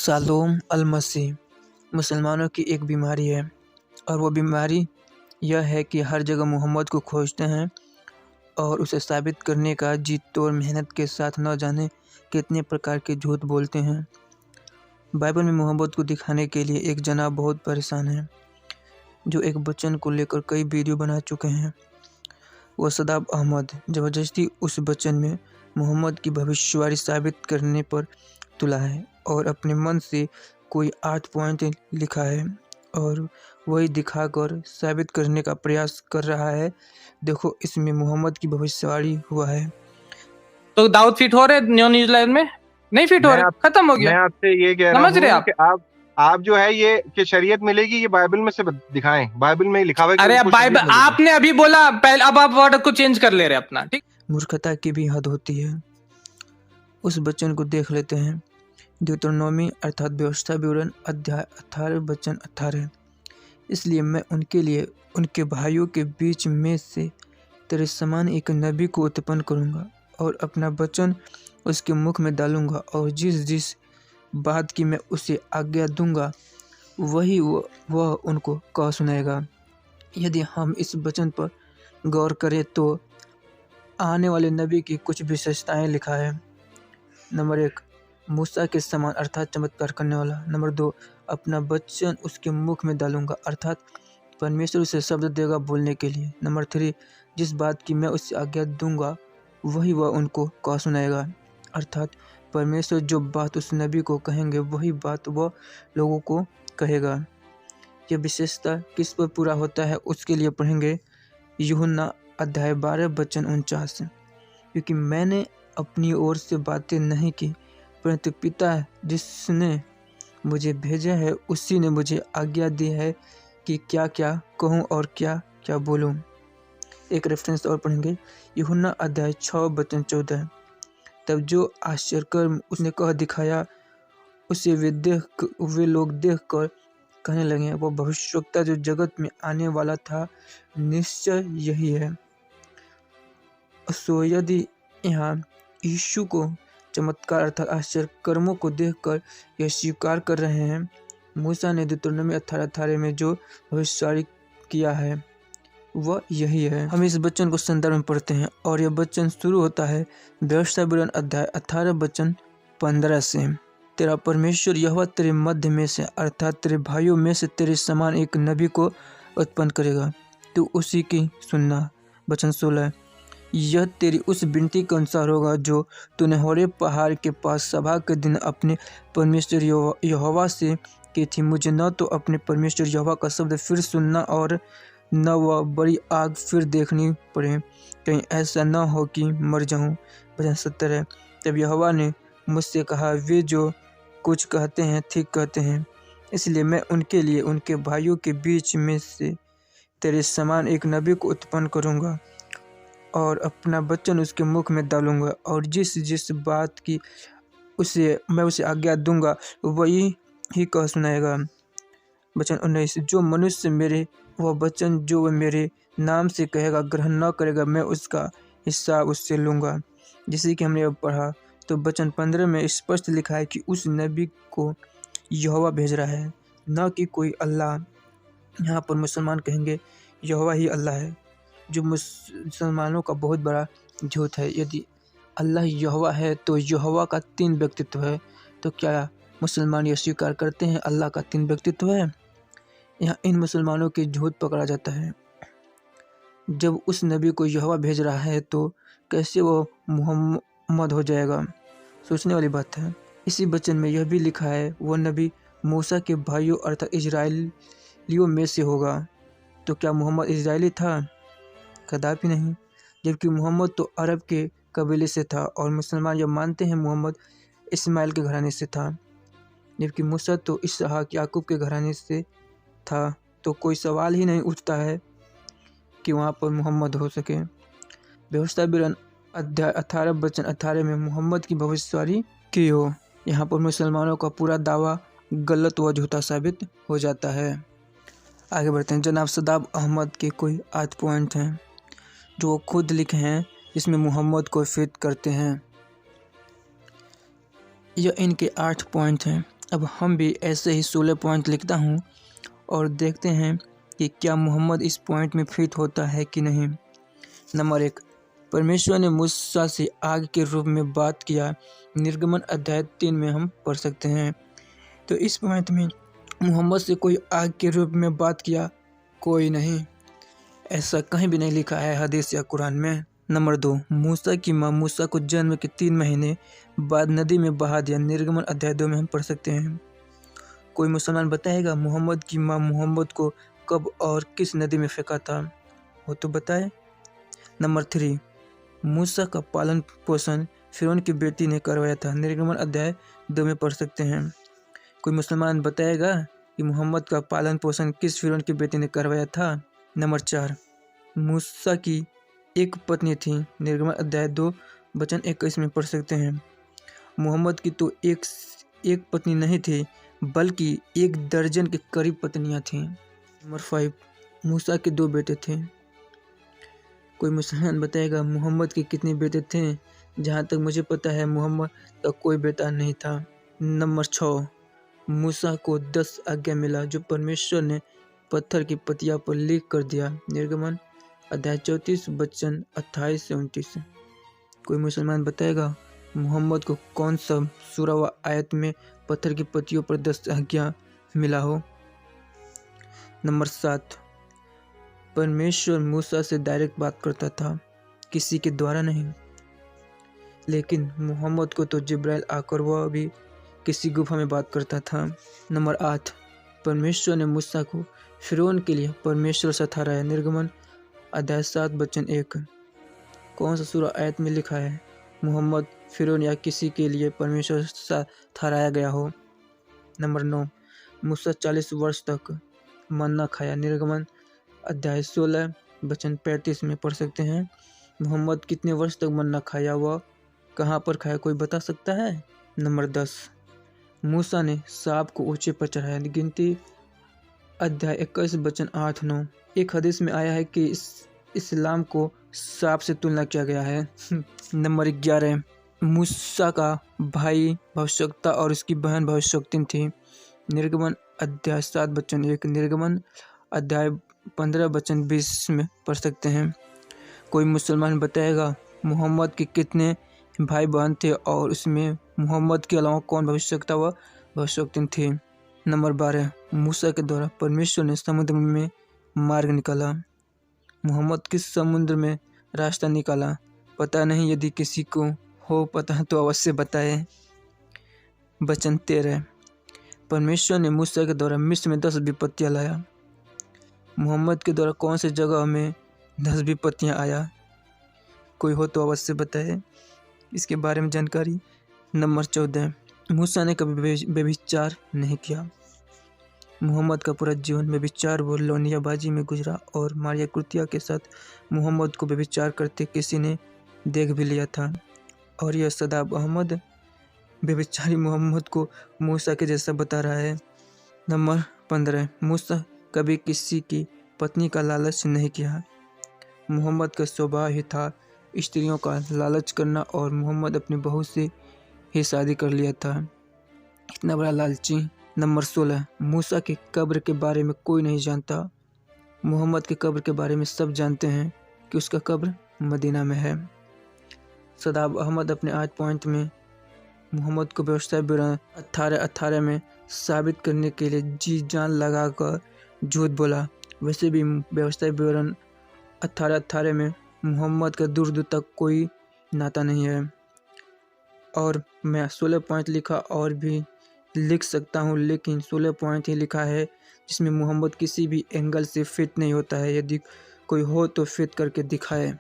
सालोम अल-मसीह मुसलमानों की एक बीमारी है और वो बीमारी यह है कि हर जगह मोहम्मद को खोजते हैं और उसे साबित करने का जी तोड़ मेहनत के साथ न जाने कितने प्रकार के झूठ बोलते हैं। बाइबल में मोहम्मद को दिखाने के लिए एक जनाब बहुत परेशान है जो एक बच्चन को लेकर कई वीडियो बना चुके हैं। वह सदाब अहमद ज़बरदस्ती उस बच्चन में मोहम्मद की भविष्यवाणी साबित करने पर तुला है और अपने मन से कोई 8 पॉइंट लिखा है और वही दिखाकर साबित करने का प्रयास कर रहा है। देखो इसमें मोहम्मद की भविष्यवाणी हुआ है। तो दाऊद फिट हो रहे न्यूजीलैंड में? नहीं फिट हो रहे, खत्म हो गया। मैं आपसे ये कह रहा समझ रहे हूँ कि आप जो है ये कि शरीयत मिलेगी, ये बाइबल में से दिखाएं। बाइबल में लिखा हुआ है। अरे बाइबल आपने अभी बोला पहले, अब आप वर्ड को चेंज कर ले रहे अपना। ठीक, मूर्खता की भी हद होती है। उस वचन को देख लेते हैं। deuteronomy अर्थात व्यवस्था विवरण अध्याय 18 वचन 18। इसलिए मैं उनके लिए उनके भाइयों के बीच में से तेरे समान एक नबी को उत्पन्न करूंगा और अपना वचन उसके मुख में डालूंगा और जिस जिस बात की मैं उसे आज्ञा दूंगा वही वह उनको कह सुनाएगा। यदि हम इस वचन पर गौर करें तो आने वाले नबी की कुछ विशेषताएं लिखा है। नंबर 1, मूसा के समान अर्थात चमत्कार करने वाला। नंबर 2, अपना वचन उसके मुख में डालूंगा अर्थात परमेश्वर उसे शब्द देगा बोलने के लिए। नंबर 3, जिस बात की मैं उसे आज्ञा दूंगा वही वह उनको कह सुनाएगा अर्थात परमेश्वर जो बात उस नबी को कहेंगे वही बात वह लोगों को कहेगा। यह विशेषता किस पर पूरा होता है उसके लिए पढ़ेंगे यूहन्ना अध्याय 12 वचन 49। क्योंकि मैंने अपनी ओर से बातें नहीं की परंतु पिता जिसने मुझे भेजा है उसी ने मुझे आज्ञा दी है कि क्या क्या कहूँ और क्या क्या बोलूँ। एक रेफरेंस और पढ़ेंगे यूहन्ना अध्याय 6 वचन 14। तब जो आश्चर्यकर्म उसने कह दिखाया उसे वे लोग देख कर कहने लगे वह भविष्यवक्ता जो जगत में आने वाला था निश्चय यही है। सो यदि यहाँ यीशु को चमत्कार अर्थात आश्चर्य कर्मों को देखकर यह स्वीकार कर रहे हैं मूसा ने deuteronomy 18:18 में जो भविष्यवाणी किया है वह यही है। हम इस वचन को संदर्भ में पढ़ते हैं और यह वचन शुरू होता है व्यवस्था विवरण अध्याय 18 वचन 15 से। तेरा परमेश्वर यहोवा तेरे मध्य में से अर्थात तेरे भाइयों में से तेरे समान एक नबी को उत्पन्न करेगा, तू उसी की सुनना। वचन 16, यह तेरी उस विनती के अनुसार होगा जो तूने होरेब पहाड़ के पास सभा के दिन अपने परमेश्वर यहोवा से की थी। मुझे न तो अपने परमेश्वर यहोवा का शब्द फिर सुनना और न वह बड़ी आग फिर देखनी पड़े, कहीं ऐसा न हो कि मर जाऊं। वचन 17, तब यहोवा ने मुझसे कहा वे जो कुछ कहते हैं ठीक कहते हैं, इसलिए मैं उनके लिए उनके भाइयों के बीच में से तेरे समान एक नबी को उत्पन्न करूंगा और अपना वचन उसके मुख में डालूंगा और जिस जिस बात की मैं उसे आज्ञा दूंगा वही ही कह सुनाएगा। वचन 19, जो मनुष्य मेरे वह वचन जो वह मेरे नाम से कहेगा ग्रहण न करेगा मैं उसका हिसाब उससे लूँगा। जैसे कि हमने अब पढ़ा तो वचन 15 में स्पष्ट लिखा है कि उस नबी को यहोवा भेज रहा है न कि कोई अल्लाह। यहाँ पर मुसलमान कहेंगे यहोवा ही अल्लाह है जो मुसलमानों का बहुत बड़ा झूठ है। यदि अल्लाह यहोवा है तो यहोवा का 3 व्यक्तित्व है, तो क्या मुसलमान यह स्वीकार करते हैं अल्लाह का 3 व्यक्तित्व है? यहाँ इन मुसलमानों के झूठ पकड़ा जाता है। जब उस नबी को यहोवा भेज रहा है तो कैसे वो मोहम्मद हो जाएगा? सोचने वाली बात है। इसी वचन में यह भी लिखा है वह नबी मूसा के भाइयों अर्थात इजराइलियों में से होगा। तो क्या मोहम्मद इजराइली था? कदापि नहीं, जबकि मोहम्मद तो अरब के कबीले से था और मुसलमान यह मानते हैं मोहम्मद इस्माइल के घराने से था, जबकि मूसा तो इसहाक याकूब के घराने से था। तो कोई सवाल ही नहीं उठता है कि वहाँ पर मोहम्मद हो सके। व्यवस्था विवरण अध्याय 18 वचन 18 में मोहम्मद की भविष्यवाणी की हो। यहाँ पर मुसलमानों का पूरा दावा गलत व झूठा साबित हो जाता है। आगे बढ़ते हैं। जनाब सदाब अहमद के कोई 8 पॉइंट हैं जो वो खुद लिखे हैं जिसमें मोहम्मद को फिट करते हैं। यह इनके 8 पॉइंट हैं। अब हम भी ऐसे ही 16 पॉइंट लिखता हूँ और देखते हैं कि क्या मोहम्मद इस पॉइंट में फिट होता है कि नहीं। नंबर 1, परमेश्वर ने मूसा से आग के रूप में बात किया। निर्गमन अध्याय 3 में हम पढ़ सकते हैं। तो इस पॉइंट में मोहम्मद से कोई आग के रूप में बात किया, कोई नहीं, ऐसा कहीं भी नहीं लिखा है हदीस या कुरान में। नंबर 2, मूसा की माँ मूसा को जन्म के 3 महीने बाद नदी में बहा दिया। निर्गमन अध्याय 2 में हम पढ़ सकते हैं। कोई मुसलमान बताएगा मोहम्मद की माँ मोहम्मद को कब और किस नदी में फेंका था, वो तो बताए। नंबर 3, मूसा का पालन पोषण फिरौन की बेटी ने करवाया था। निर्गमन अध्याय 2 में पढ़ सकते हैं। कोई मुसलमान बताएगा कि मोहम्मद का पालन पोषण किस फिरौन की बेटी ने करवाया था। नंबर 4, मूसा की एक पत्नी थी। निर्गमन अध्याय 2 वचन 21 में पढ़ सकते हैं। मोहम्मद की तो एक पत्नी नहीं थी, बल्कि 1 दर्जन के करीब पत्नियां थीं। नंबर 5, मूसा के 2 बेटे थे। कोई मुसलमान बताएगा मोहम्मद के कितने बेटे थे। जहाँ तक मुझे पता है मोहम्मद का कोई बेटा नहीं था। नंबर 6, मूसा को 10 आज्ञा मिला जो परमेश्वर ने पत्थर की पतिया पर लिख कर दिया। निर्गमन अध्याय 34 वचन 28 से 29। कोई मुसलमान बताएगा मोहम्मद को कौन सा सूरा व आयत में पत्थर की पत्तियों पर 10 आज्ञा मिला हो। नंबर 7, परमेश्वर मूसा से डायरेक्ट बात करता था, किसी के द्वारा नहीं। लेकिन मोहम्मद को तो जिब्राइल आकर वह भी किसी गुफा में बात करता था। नंबर 8, परमेश्वर ने मूसा को फिरौन के लिए परमेश्वर से ठहराया। निर्गमन अध्याय 7 वचन 1। कौन सा सूरा आयत में लिखा है मोहम्मद फिरौन या किसी के लिए परमेश्वर से ठहराया गया हो। नंबर 9, मूसा 40 वर्ष तक मन्ना खाया। निर्गमन अध्याय 16 वचन 35 में पढ़ सकते हैं। मोहम्मद कितने वर्ष तक मन्ना खाया, वह कहाँ पर खाया, कोई बता सकता है। नंबर 10, मूसा ने सांप को ऊंचे पर चढ़ाया। गिनती अध्याय 21 वचन 8-9। एक हदीस में आया है कि इस्लाम को सांप से तुलना किया गया है। नंबर 11, मूसा का भाई भविष्यवक्ता और उसकी बहन भविष्यवक्तिन थी। निर्गमन अध्याय 7 वचन 1। निर्गमन अध्याय 15 वचन 20 में पढ़ सकते हैं। कोई मुसलमान बताएगा मोहम्मद के कितने भाई बहन थे और उसमें मोहम्मद के अलावा कौन भविष्यवक्ता व भविष्यवक्तिन थी। नंबर 12, मूसा के द्वारा परमेश्वर ने समुद्र में मार्ग निकाला। मोहम्मद किस समुद्र में रास्ता निकाला, पता नहीं। यदि किसी को हो पता तो अवश्य बताए। वचन 13, परमेश्वर ने मूसा के द्वारा मिस्र में 10 विपत्तियाँ लाया। मोहम्मद के द्वारा कौन सी जगह में 10 विपत्तियाँ आया, कोई हो तो अवश्य बताए इसके बारे में जानकारी। नंबर 14, मूसा ने कभी व्यभिचार नहीं किया। मोहम्मद का पूरा जीवन व्यभिचार व लौंडियाबाजी में गुजरा और मारिया कुर्तिया के साथ मोहम्मद को व्यभिचार करते किसी ने देख भी लिया था। और यह सदाब अहमद व्यभिचारी मोहम्मद को मूसा के जैसा बता रहा है। नंबर 15, मूसा कभी किसी की पत्नी का लालच नहीं किया। मोहम्मद का स्वभाव ही था स्त्रियों का लालच करना और मोहम्मद अपनी बहू से ही शादी कर लिया था, इतना बड़ा लालची। नंबर 16, मूसा की कब्र के बारे में कोई नहीं जानता। मोहम्मद की कब्र के बारे में सब जानते हैं कि उसका कब्र मदीना में है। सदाब अहमद अपने 8 पॉइंट में मोहम्मद को व्यवसाय विवरण 18 में साबित करने के लिए जी जान लगाकर झूठ बोला। वैसे भी व्यवसाय विवरण 18 में मोहम्मद का दूर दूर तक कोई नाता नहीं है। और मैं 16 पॉइंट लिखा और भी लिख सकता हूँ, लेकिन 16 पॉइंट ही लिखा है जिसमें मोहम्मद किसी भी एंगल से फिट नहीं होता है। यदि कोई हो तो फिट करके दिखाए।